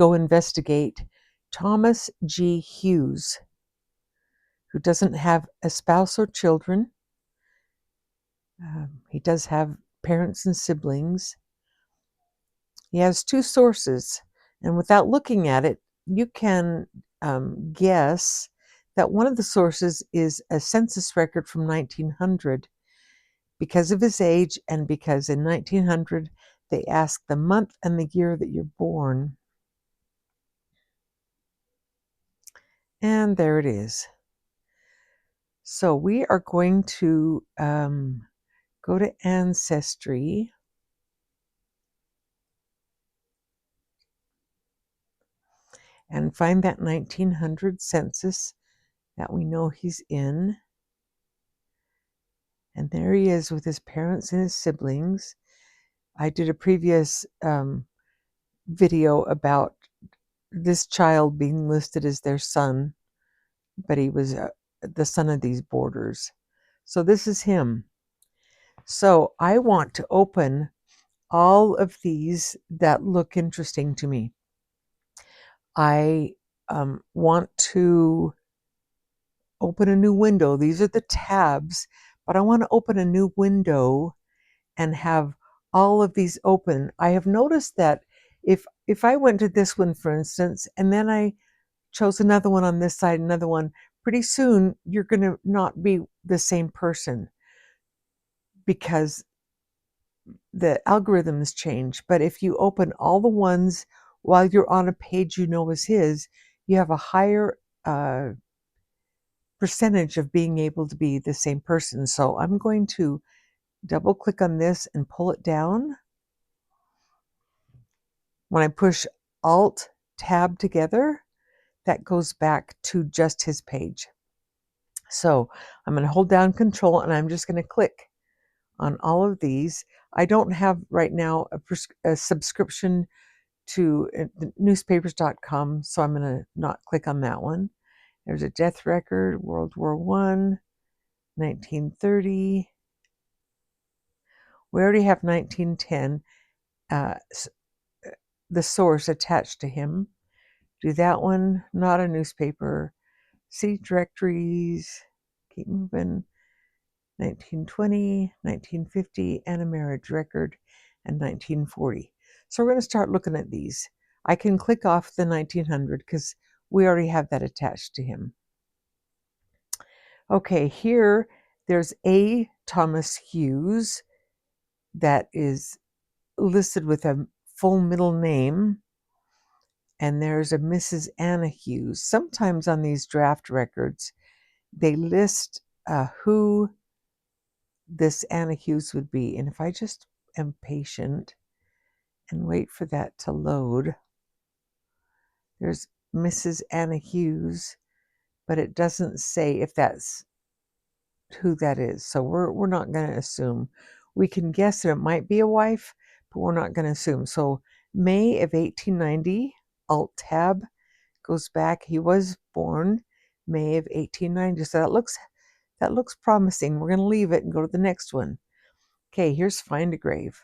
go investigate Thomas G. Hughes, who doesn't have a spouse or children. He does have parents and siblings. He has two sources, and without looking at it, you can guess that one of the sources is a census record from 1900 because of his age and because in 1900 they ask the month and the year that you're born. And there it is. So we are going to go to Ancestry. And find that 1900 census that we know he's in. And there he is with his parents and his siblings. I did a previous video about this child being listed as their son, but he was the son of these boarders. So this is him. So I want to open all of these that look interesting to me. I want to open a new window. These are the tabs, but I want to open a new window and have all of these open. I have noticed that if I went to this one, for instance, and then I chose another one on this side, another one, pretty soon you're going to not be the same person because the algorithms change. But if you open all the ones while you're on a page you know is his, you have a higher percentage of being able to be the same person. So I'm going to double click on this and pull it down. When I push Alt Tab together, that goes back to just his page. So I'm going to hold down Control and I'm just going to click on all of these. I don't have right now a subscription to newspapers.com, so I'm going to not click on that one. There's a death record, World War I, 1930. We already have 1910, the source attached to him. Do that one, not a newspaper. City directories, keep moving. 1920, 1950, and a marriage record, and 1940. So we're going to start looking at these. I can click off the 1900 because we already have that attached to him. Okay, here there's a Thomas Hughes that is listed with a full middle name, and there's a Mrs. Anna Hughes. Sometimes on these draft records, they list who this Anna Hughes would be. And if I just am patient and wait for that to load, there's Mrs. Anna Hughes, but it doesn't say if that's who that is. So we're not going to assume. We can guess that it might be a wife, but we're not going to assume. So May of 1890, Alt Tab goes back. He was born May of 1890. So that looks promising. We're going to leave it and go to the next one. Okay, here's Find a Grave.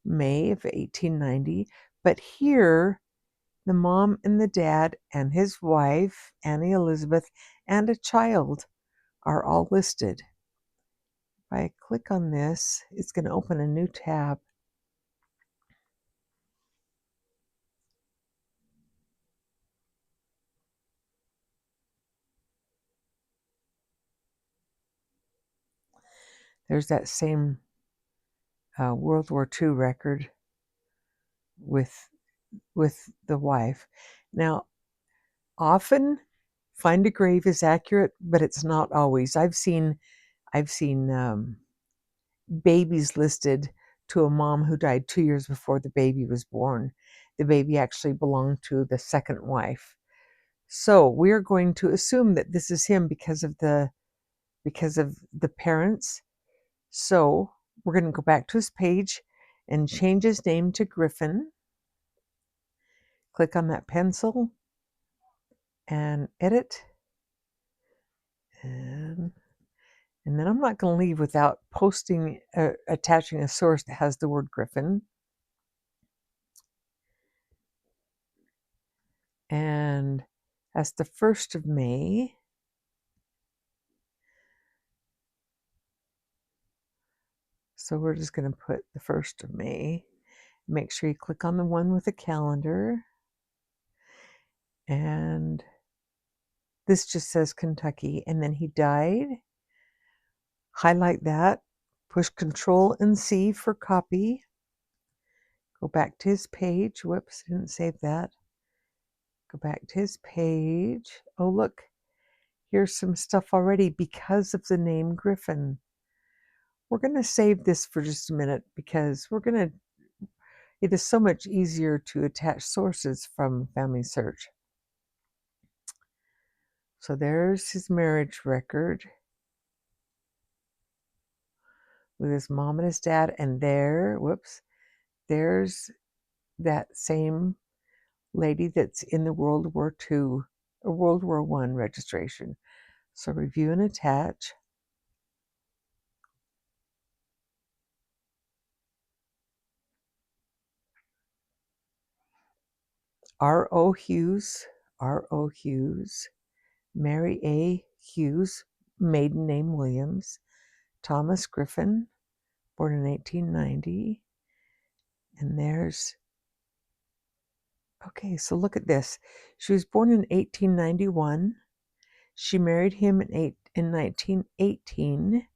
May of 1890. But here, the mom and the dad and his wife, Annie Elizabeth, and a child are all listed. If I click on this, it's going to open a new tab. There's that same World War II record with the wife. Now, often Find a Grave is accurate, but it's not always. I've seen babies listed to a mom who died 2 years before the baby was born. The baby actually belonged to the second wife. So we are going to assume that this is him because of the parents. So we're going to go back to his page and change his name to Griffin. Click on that pencil and edit. And then I'm not going to leave without attaching a source that has the word Griffin. And that's the 1st of May. So we're just going to put the 1st of May. Make sure you click on the one with the calendar. And this just says Kentucky. And then he died. Highlight that. Push Control and C for copy. Go back to his page. Whoops, didn't save that. Go back to his page. Oh, look. Here's some stuff already because of the name Griffin. We're going to save this for just a minute because it is so much easier to attach sources from Family Search. So there's his marriage record with his mom and his dad, and there's that same lady that's in the World War II or World War I registration. So review and attach. R.O. Hughes, Mary A. Hughes, maiden name Williams, Thomas Griffin, born in 1890. And okay, so look at this. She was born in 1891. She married him in 1918.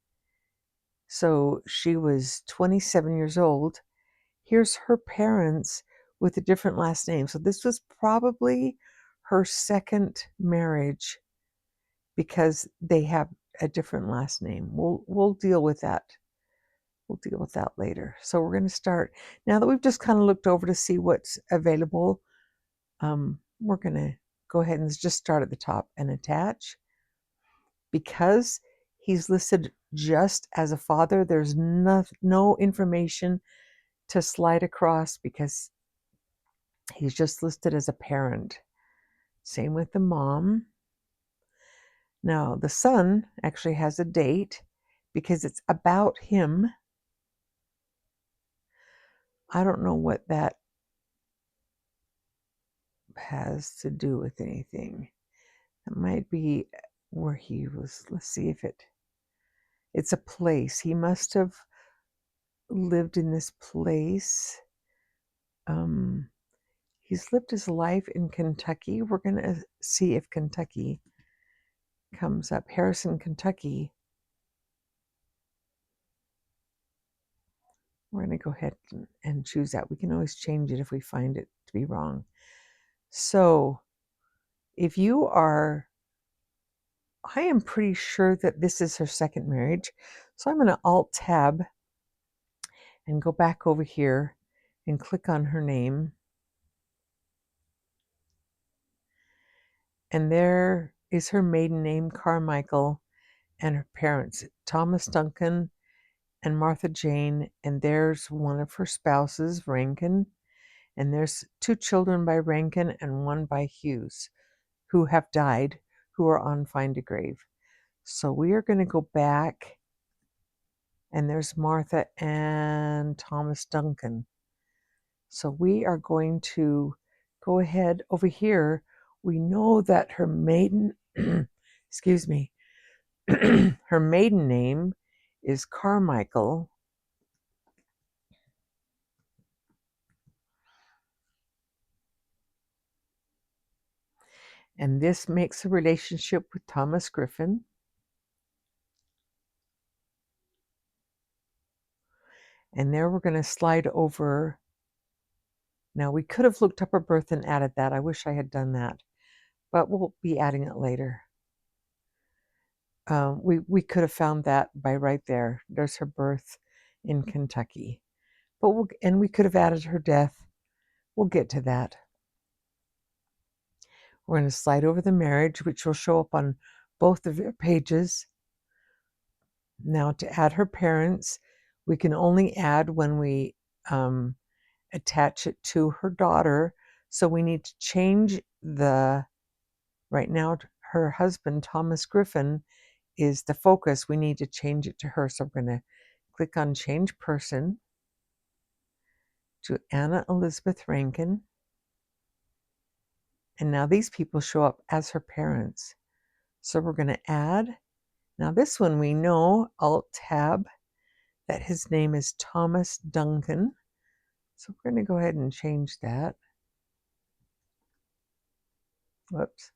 So she was 27 years old. Here's her parents with a different last name. So this was probably her second marriage because they have a different last name. We'll deal with that. We'll deal with that later. So we're going to start now that we've just kind of looked over to see what's available. We're going to go ahead and just start at the top and attach. Because he's listed just as a father, there's no information to slide across because he's just listed as a parent. Same with the mom. Now, the son actually has a date because it's about him. I don't know what that has to do with anything. It might be where he was. Let's see if it's a place. He must have lived in this place. He's lived his life in Kentucky. We're going to see if Kentucky comes up. Harrison, Kentucky. We're going to go ahead and choose that. We can always change it if we find it to be wrong. So if you are, I am pretty sure that this is her second marriage. So I'm going to Alt-Tab and go back over here and click on her name. And there is her maiden name, Carmichael, and her parents, Thomas Duncan and Martha Jane. And there's one of her spouses, Rankin. And there's 2 children by Rankin and 1 by Hughes, who have died, who are on Find a Grave. So we are going to go back, and there's Martha and Thomas Duncan. So we are going to go ahead over here. We know that her maiden, excuse me, her maiden name is Carmichael. And this makes a relationship with Thomas Griffin. And there we're going to slide over. Now we could have looked up her birth and added that. I wish I had done that, but we'll be adding it later. We could have found that by right there. There's her birth in Kentucky. But we could have added her death. We'll get to that. We're going to slide over the marriage, which will show up on both of your pages. Now to add her parents, we can only add when we attach it to her daughter. So we need to change right now her husband, Thomas Griffin, is the focus. We need to change it to her. So we're going to click on Change Person to Anna Elizabeth Rankin. And now these people show up as her parents. So we're going to add. Now this one we know, Alt-Tab, that his name is Thomas Duncan. So we're going to go ahead and change that. Whoops.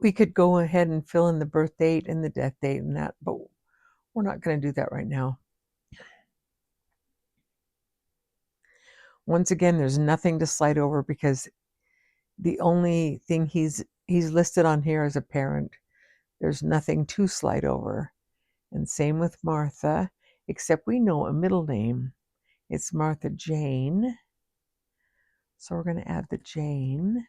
We could go ahead and fill in the birth date and the death date and that, but we're not going to do that right now. Once again, there's nothing to slide over because the only thing he's listed on here as a parent. There's nothing to slide over. And same with Martha, except we know a middle name. It's Martha Jane. So we're going to add the Jane.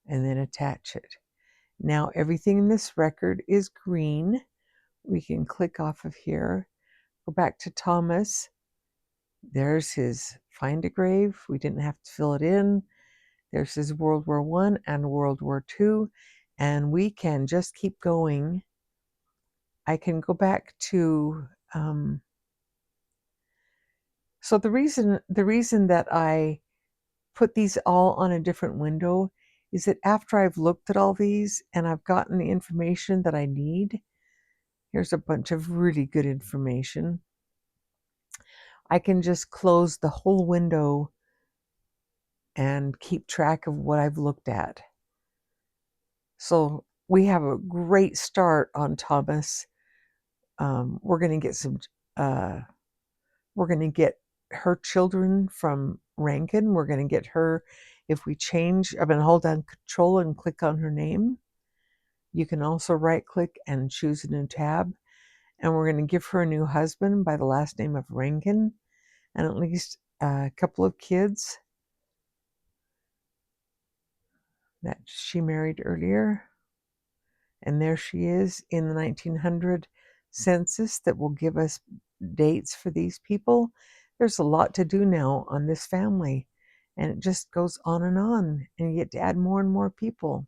And then attach it. Now everything in this record is green. We can click off of here, go back to Thomas. There's his find a grave. We didn't have to fill it in. There's his World War I and World War II. And we can just keep going. I can go back to, so the reason that I put these all on a different window is that after I've looked at all these and I've gotten the information that I need, here's a bunch of really good information. I can just close the whole window and keep track of what I've looked at. So we have a great start on Thomas. We're going to get some, we're going to get her children from Rankin. We're going to get her, if we change, I'm going to hold down Control and click on her name. You can also right click and choose a new tab. And we're going to give her a new husband by the last name of Rankin and at least a couple of kids that she married earlier. And there she is in the 1900 census that will give us dates for these people. There's a lot to do now on this family, and it just goes on, and you get to add more and more people.